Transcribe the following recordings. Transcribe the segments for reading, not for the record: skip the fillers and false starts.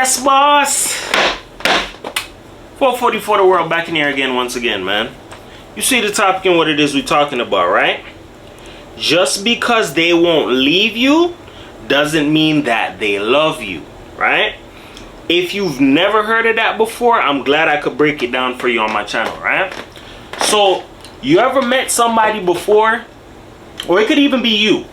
Yes, boss. 444 the world back in here again once again, man. You see the topic and what it is we're talking about, right? Just because they won't leave you doesn't mean that they love you, right? If you've never heard of that before, I'm glad I could break it down for you on my channel, right? So, you ever met somebody before, or it could even be you,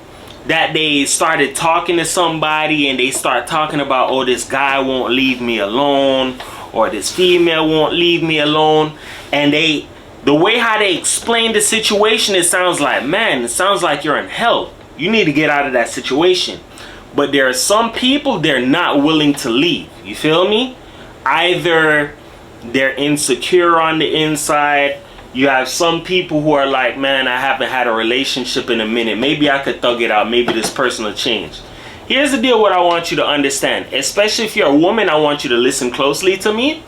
that they started talking to somebody and they start talking about, oh, this guy won't leave me alone, or this female won't leave me alone, and the way how they explain the situation, it sounds like, man, it sounds like you're in hell. You need to get out of that situation. But there are some people, they're not willing to leave. You feel me? Either they're insecure on the inside. You have some people who are like, man, I haven't had a relationship in a minute. Maybe I could thug it out. Maybe this person will change. Here's the deal, what I want you to understand. Especially if you're a woman, I want you to listen closely to me,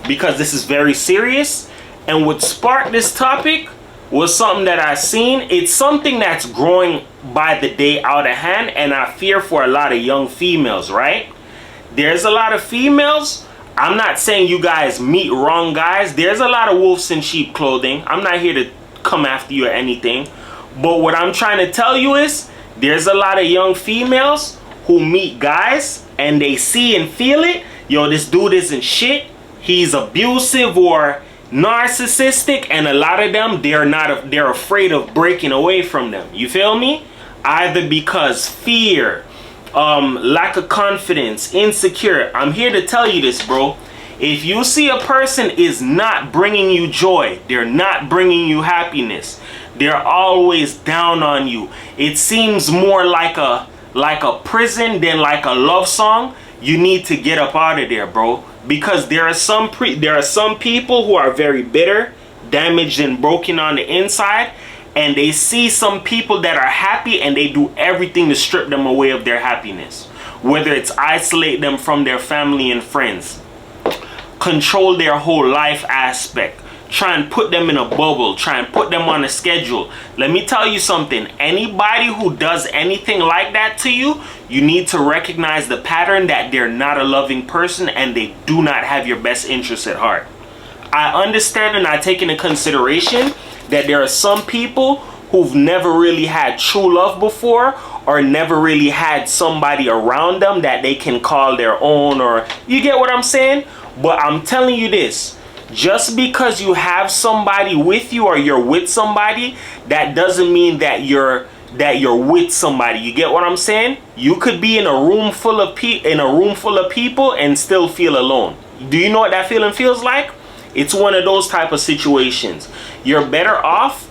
because this is very serious. And what sparked this topic was something that I seen. It's something that's growing by the day out of hand, and I fear for a lot of young females, right? There's a lot of females. I'm not saying you guys meet wrong guys. There's a lot of wolves in sheep clothing. I'm not here to come after you or anything. But what I'm trying to tell you is, there's a lot of young females who meet guys and they see and feel it. Yo, this dude isn't shit. He's abusive or narcissistic, and a lot of them, they're afraid of breaking away from them. You feel me? Either because fear, lack of confidence, insecure. I'm here to tell you this, bro. If you see a person is not bringing you joy, they're not bringing you happiness, they're always down on you, it seems more like a prison than like a love song, you need to get up out of there, bro. Because there are some people who are very bitter, damaged and broken on the inside, and they see some people that are happy and they do everything to strip them away of their happiness. Whether it's isolate them from their family and friends, control their whole life aspect, try and put them in a bubble, try and put them on a schedule. Let me tell you something. Anybody who does anything like that to you, you need to recognize the pattern that they're not a loving person and they do not have your best interests at heart. I understand and I take into consideration that there are some people who've never really had true love before, or never really had somebody around them that they can call their own, or you get what I'm saying? But I'm telling you this. Just because you have somebody with you or you're with somebody, that doesn't mean that you're with somebody. You get what I'm saying? You could be in a room full of people and still feel alone. Do you know what that feeling feels like? It's one of those type of situations. You're better off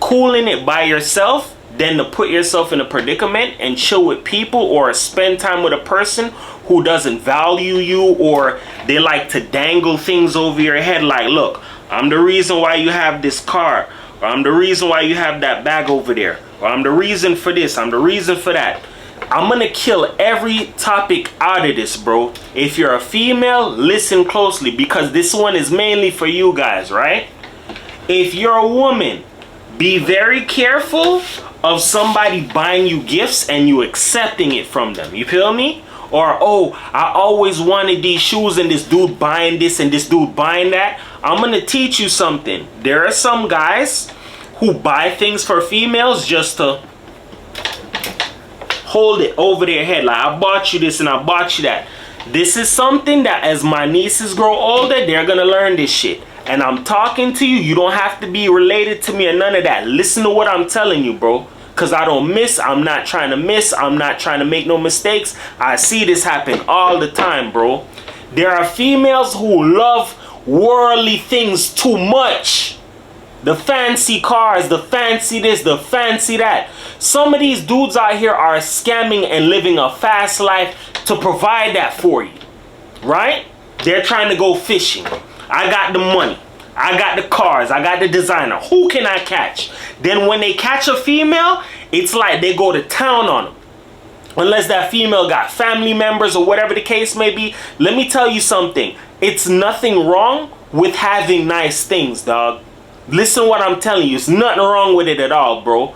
cooling it by yourself than to put yourself in a predicament and chill with people or spend time with a person who doesn't value you, or they like to dangle things over your head like, look, I'm the reason why you have this car, or I'm the reason why you have that bag over there, or I'm the reason for this, I'm the reason for that. I'm gonna kill every topic out of this, bro. If you're a female, listen closely, because this one is mainly for you guys, right? If you're a woman, be very careful of somebody buying you gifts and you accepting it from them. You feel me? Or, oh, I always wanted these shoes and this dude buying this and this dude buying that. I'm going to teach you something. There are some guys who buy things for females just to hold it over their head. Like, I bought you this and I bought you that. This is something that as my nieces grow older, they're going to learn this shit. And I'm talking to you. You don't have to be related to me or none of that. Listen to what I'm telling you, bro. Because I don't miss. I'm not trying to miss. I'm not trying to make no mistakes. I see this happen all the time, bro. There are females who love worldly things too much. The fancy cars, the fancy this, the fancy that. Some of these dudes out here are scamming and living a fast life to provide that for you. Right? They're trying to go fishing. I got the money. I got the cars. I got the designer. Who can I catch? Then when they catch a female, it's like they go to town on them. Unless that female got family members or whatever the case may be. Let me tell you something. It's nothing wrong with having nice things, dog. Listen what I'm telling you. It's nothing wrong with it at all, bro.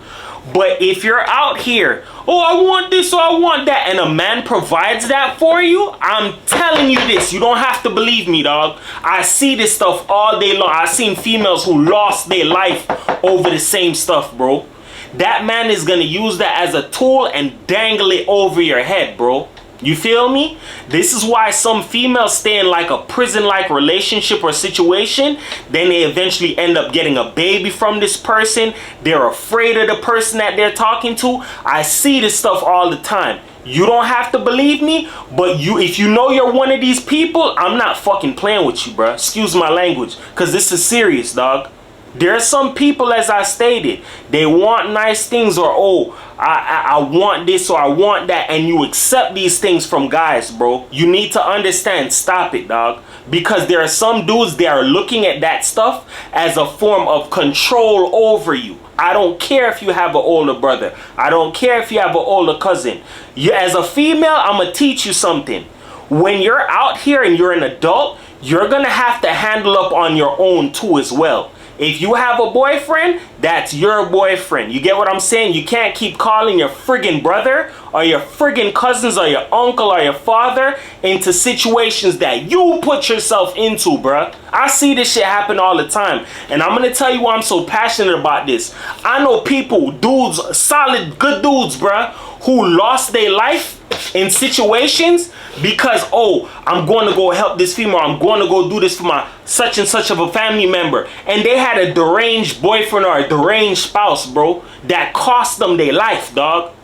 But if you're out here, oh, I want this or I want that, and a man provides that for you, I'm telling you this, you don't have to believe me, dog. I see this stuff all day long. I've seen females who lost their life over the same stuff, bro. That man is gonna use that as a tool and dangle it over your head, bro. You feel me? This is why some females stay in like a prison-like relationship or situation. Then they eventually end up getting a baby from this person. They're afraid of the person that they're talking to. I see this stuff all the time. You don't have to believe me, but if you know you're one of these people, I'm not fucking playing with you, bro. Excuse my language, because this is serious, dog. There are some people, as I stated, they want nice things, or oh, I want this or I want that, and you accept these things from guys, bro. You need to understand, stop it, dog. Because there are some dudes that are looking at that stuff as a form of control over you. I don't care if you have an older brother. I don't care if you have an older cousin. You, as a female, I'm going to teach you something. When you're out here and you're an adult, you're going to have to handle up on your own too as well. If you have a boyfriend, that's your boyfriend. You get what I'm saying? You can't keep calling your friggin' brother or your friggin' cousins or your uncle or your father into situations that you put yourself into, bruh. I see this shit happen all the time. And I'm gonna tell you why I'm so passionate about this. I know people, dudes, solid, good dudes, bruh, who lost their life in situations because, oh, I'm going to go help this female, I'm going to go do this for my such and such of a family member, and they had a deranged boyfriend or a deranged spouse, bro, that cost them their life, dog.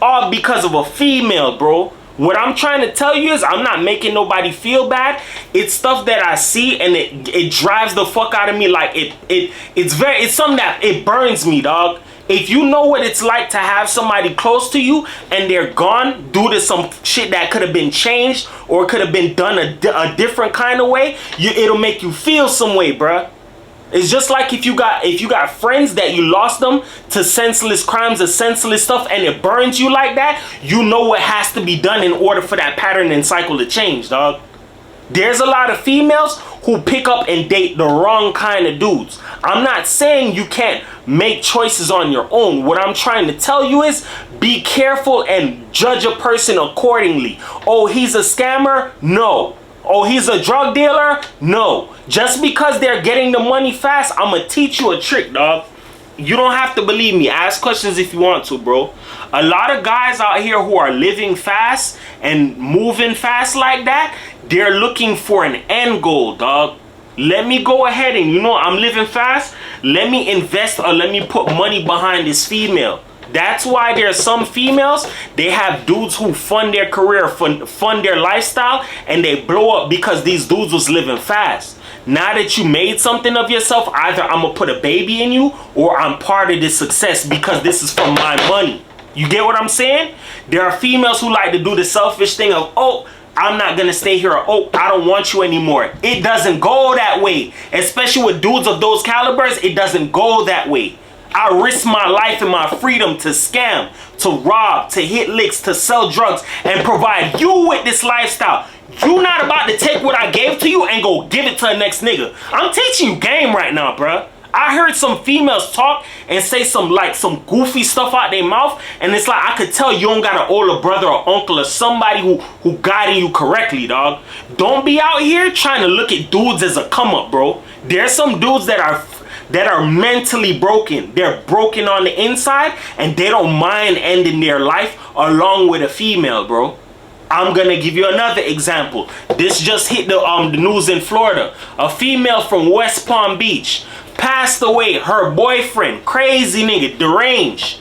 All because of a female, bro. What I'm trying to tell you is I'm not making nobody feel bad. It's stuff that I see and it drives the fuck out of me. Like it's something that it burns me, dog. If you know what it's like to have somebody close to you and they're gone due to some shit that could have been changed or could have been done a different kind of way, it'll make you feel some way, bruh. It's just like if you got friends that you lost them to senseless crimes or senseless stuff and it burns you like that, you know what has to be done in order for that pattern and cycle to change, dog. There's a lot of females who pick up and date the wrong kind of dudes. I'm not saying you can't make choices on your own. What I'm trying to tell you is be careful and judge a person accordingly. Oh, he's a scammer? No. Oh, he's a drug dealer? No. Just because they're getting the money fast, I'm gonna teach you a trick, dog. You don't have to believe me. Ask questions if you want to, bro. A lot of guys out here who are living fast and moving fast like that, they're looking for an end goal, dog. Let me go ahead and, you know, I'm living fast. Let me invest or let me put money behind this female. That's why there are some females, they have dudes who fund their career, fund their lifestyle, and they blow up because these dudes was living fast. Now that you made something of yourself, either I'm going to put a baby in you or I'm part of this success because this is from my money. You get what I'm saying? There are females who like to do the selfish thing of, oh, I'm not going to stay here, or, oh, I don't want you anymore. It doesn't go that way. Especially with dudes of those calibers, it doesn't go that way. I risk my life and my freedom to scam, to rob, to hit licks, to sell drugs, and provide you with this lifestyle. You not about to take what I gave to you and go give it to the next nigga. I'm teaching you game right now, bruh. I heard some females talk and say some goofy stuff out their mouth, and it's like I could tell you don't got an older brother or uncle or somebody who guiding you correctly, dog. Don't be out here trying to look at dudes as a come up, bro. There's some dudes that are mentally broken. They're broken on the inside and they don't mind ending their life along with a female, bro. I'm gonna give you another example. This just hit the news in Florida. A female from West Palm Beach passed away. Her boyfriend, crazy nigga, deranged,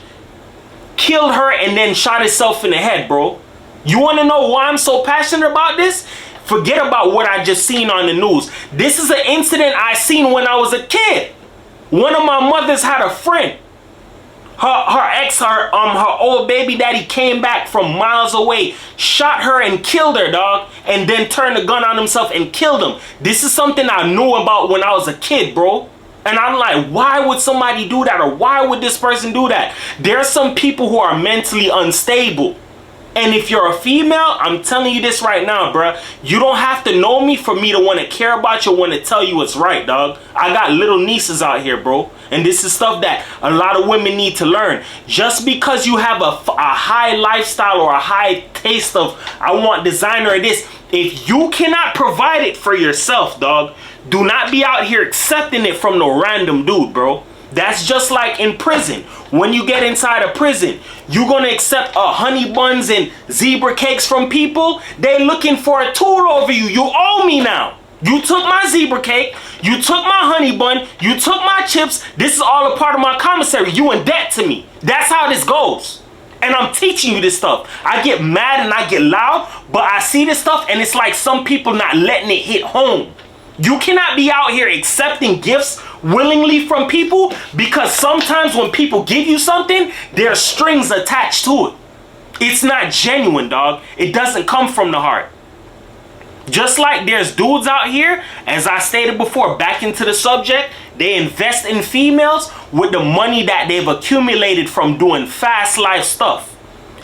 killed her and then shot himself in the head, bro. You wanna know why I'm so passionate about this? Forget about what I just seen on the news. This is an incident I seen when I was a kid. One of my mothers had a friend. Her old baby daddy came back from miles away, shot her and killed her, dog, and then turned the gun on himself and killed him. This is something I knew about when I was a kid, bro. And I'm like, why would somebody do that? Or why would this person do that? There are some people who are mentally unstable. And if you're a female, I'm telling you this right now, bruh. You don't have to know me for me to want to care about you, want to tell you what's right, dog. I got little nieces out here, bro. And this is stuff that a lot of women need to learn. Just because you have a high lifestyle or a high taste of, I want designer or this, if you cannot provide it for yourself, dog, do not be out here accepting it from no random dude, bro. That's just like in prison. When you get inside a prison, you're gonna accept honey buns and zebra cakes from people. They looking for a tool over you. You owe me now. You took my zebra cake, you took my honey bun, you took my chips. This is all a part of my commissary. You in debt to me. That's how this goes. And I'm teaching you this stuff. I get mad and I get loud, but I see this stuff and it's like some people not letting it hit home. You cannot be out here accepting gifts willingly from people, because sometimes when people give you something, there are strings attached to it. It's not genuine, dog. It doesn't come from the heart. Just like there's dudes out here, as I stated before, back into the subject, they invest in females with the money that they've accumulated from doing fast life stuff.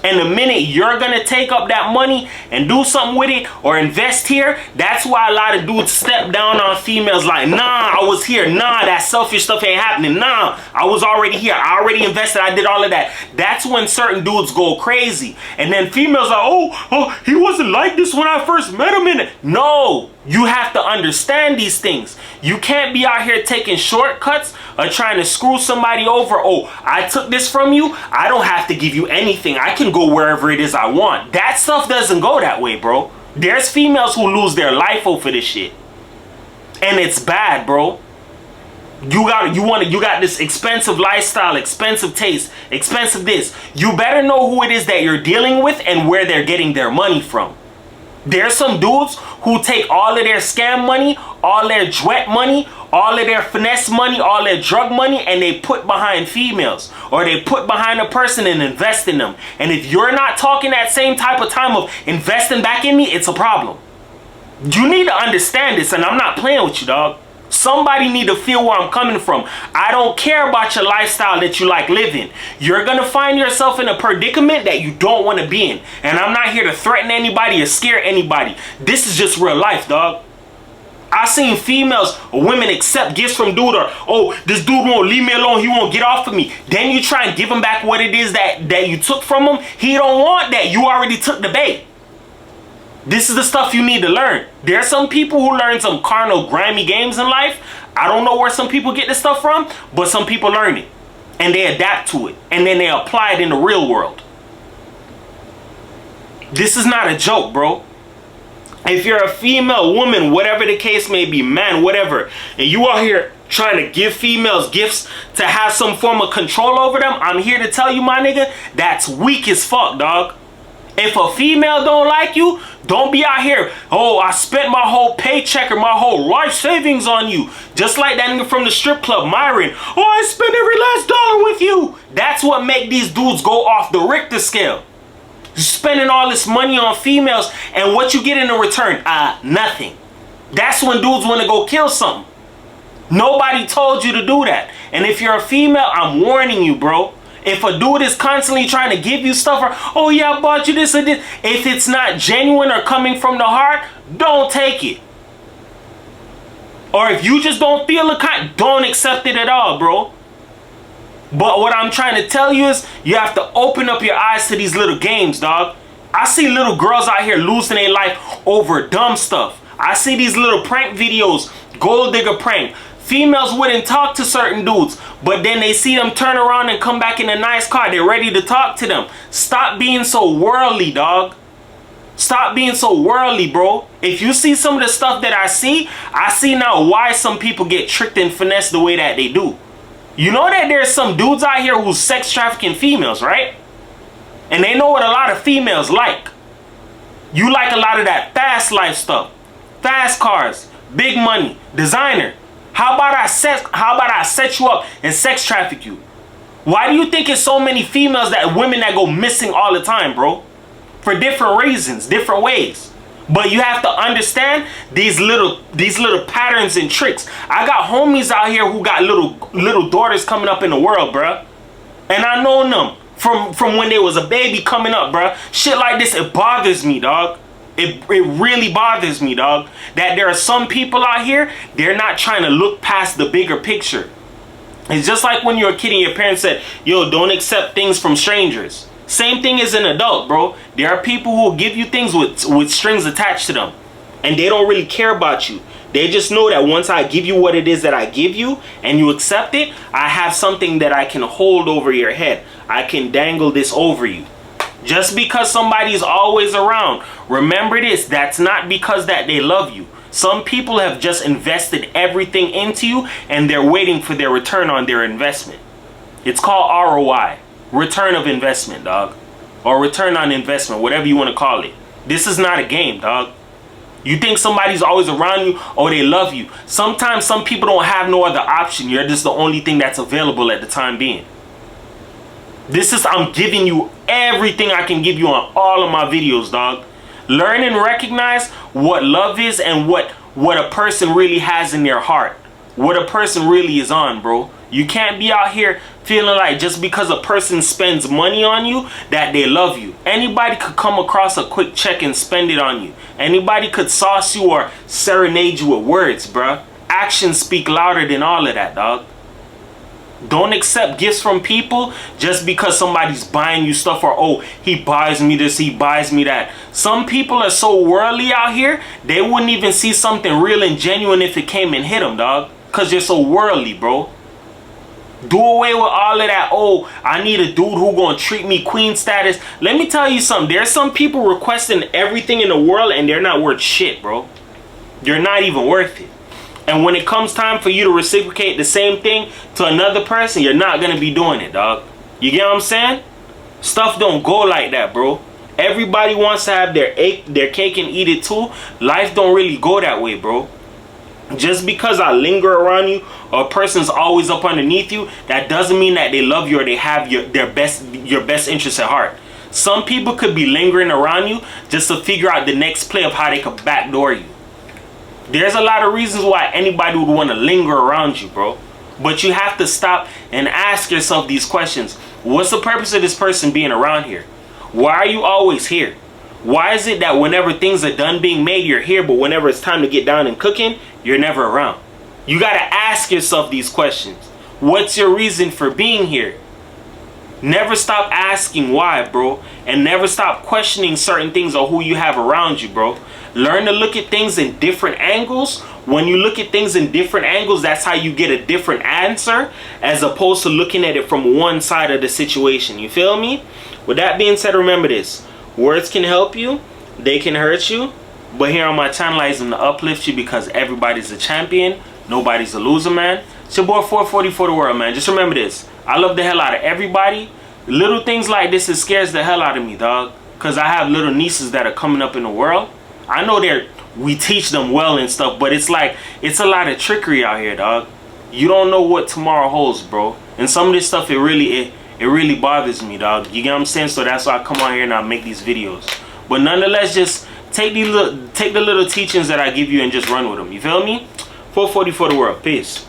And the minute you're gonna take up that money and do something with it or invest here, that's why a lot of dudes step down on females like, nah, I was here. Nah, that selfish stuff ain't happening. Nah, I was already here. I already invested. I did all of that. That's when certain dudes go crazy. And then females are, oh, he wasn't like this when I first met him. No, you have to understand these things. You can't be out here taking shortcuts or trying to screw somebody over. Oh, I took this from you. I don't have to give you anything. I can go wherever it is I want. That stuff doesn't go that way, bro. There's females who lose their life over this shit. And it's bad, bro. You got this expensive lifestyle, expensive taste, expensive this. You better know who it is that you're dealing with and where they're getting their money from. There's some dudes who take all of their scam money, all their duet money, all of their finesse money, all their drug money, and they put behind females, or they put behind a person and invest in them. And if you're not talking that same type of time of investing back in me, it's a problem. You need to understand this, and I'm not playing with you, dog. Somebody need to feel where I'm coming from. I don't care about your lifestyle that you like living. You're going to find yourself in a predicament that you don't want to be in. And I'm not here to threaten anybody or scare anybody. This is just real life, dog. I've seen females or women accept gifts from dude, or, oh, this dude won't leave me alone. He won't get off of me. Then you try and give him back what it is that you took from him. He don't want that. You already took the bait. This is the stuff you need to learn. There are some people who learn some carnal, grimy games in life. I don't know where some people get this stuff from, but some people learn it. And they adapt to it. And then they apply it in the real world. This is not a joke, bro. If you're a female, woman, whatever the case may be, man, whatever, and you are here trying to give females gifts to have some form of control over them, I'm here to tell you, my nigga, that's weak as fuck, dog. If a female don't like you, don't be out here, oh, I spent my whole paycheck or my whole life savings on you. Just like that nigga from the strip club, Myron. Oh, I spent every last dollar with you. That's what make these dudes go off the Richter scale. You're spending all this money on females, and what you get in return? Nothing. That's when dudes want to go kill something. Nobody told you to do that. And if you're a female, I'm warning you, bro. If a dude is constantly trying to give you stuff, or, oh yeah, I bought you this or this, if it's not genuine or coming from the heart, don't take it. Or if you just don't feel the kind, don't accept it at all, bro. But what I'm trying to tell you is, you have to open up your eyes to these little games, dog. I see little girls out here losing their life over dumb stuff. I see these little prank videos, gold digger prank. Females wouldn't talk to certain dudes, but then they see them turn around and come back in a nice car. They're ready to talk to them. Stop being so worldly, dog. Stop being so worldly, bro. If you see some of the stuff that I see now why some people get tricked and finessed the way that they do. You know that there's some dudes out here who's sex trafficking females, right? And they know what a lot of females like. You like a lot of that fast life stuff. Fast cars, big money, designer. How about I set you up and sex traffic you? Why do you think it's so many women that go missing all the time, bro? For different reasons, different ways. But you have to understand these little patterns and tricks. I got homies out here who got little daughters coming up in the world, bruh. And I know them from when they was a baby coming up, bruh. Shit like this, it bothers me, dog. It really bothers me, dog, that there are some people out here, they're not trying to look past the bigger picture. It's just like when you're a kid and your parents said, yo, don't accept things from strangers. Same thing as an adult, bro. There are people who will give you things with strings attached to them. And they don't really care about you. They just know that once I give you what it is that I give you and you accept it, I have something that I can hold over your head. I can dangle this over you. Just because somebody's always around, remember this, that's not because that they love you. Some people have just invested everything into you and they're waiting for their return on their investment. It's called ROI, return of investment, dog. Or return on investment, whatever you want to call it. This is not a game, dog. You think somebody's always around you or they love you. Sometimes some people don't have no other option. You're just the only thing that's available at the time being. I'm giving you everything I can give you on all of my videos, dog. Learn and recognize what love is and what a person really has in their heart. What a person really is on, bro. You can't be out here feeling like just because a person spends money on you that they love you. Anybody could come across a quick check and spend it on you. Anybody could sauce you or serenade you with words, bruh. Actions speak louder than all of that, dog. Don't accept gifts from people just because somebody's buying you stuff or, oh, he buys me this, he buys me that. Some people are so worldly out here, they wouldn't even see something real and genuine if it came and hit them, dog. Because they're so worldly, bro. Do away with all of that, oh, I need a dude who gonna treat me queen status. Let me tell you something. There's some people requesting everything in the world and they're not worth shit, bro. They're not even worth it. And when it comes time for you to reciprocate the same thing to another person, you're not gonna be doing it, dog. You get what I'm saying? Stuff don't go like that, bro. Everybody wants to have their cake and eat it too. Life don't really go that way, bro. Just because I linger around you or a person's always up underneath you, that doesn't mean that they love you or they have your best interest at heart. Some people could be lingering around you just to figure out the next play of how they could backdoor you. There's a lot of reasons why anybody would want to linger around you, bro. But you have to stop and ask yourself these questions. What's the purpose of this person being around here? Why are you always here? Why is it that whenever things are done being made, you're here, but whenever it's time to get down and cooking, you're never around? You got to ask yourself these questions. What's your reason for being here? Never stop asking why, bro. And never stop questioning certain things or who you have around you, bro. Learn to look at things in different angles. When you look at things in different angles, that's how you get a different answer as opposed to looking at it from one side of the situation. You feel me? With that being said, remember this. Words can help you. They can hurt you. But here on my channel, I use them to uplift you because everybody's a champion. Nobody's a loser, man. It's your boy 440 for the world, man. Just remember this. I love the hell out of everybody. Little things like this, it scares the hell out of me, dog. Because I have little nieces that are coming up in the world. I know we teach them well and stuff, but it's like, it's a lot of trickery out here, dog. You don't know what tomorrow holds, bro. And some of this stuff, it really bothers me, dog. You get what I'm saying? So that's why I come on here and I make these videos. But nonetheless, just take the little teachings that I give you and just run with them. You feel me? 440 for the world. Peace.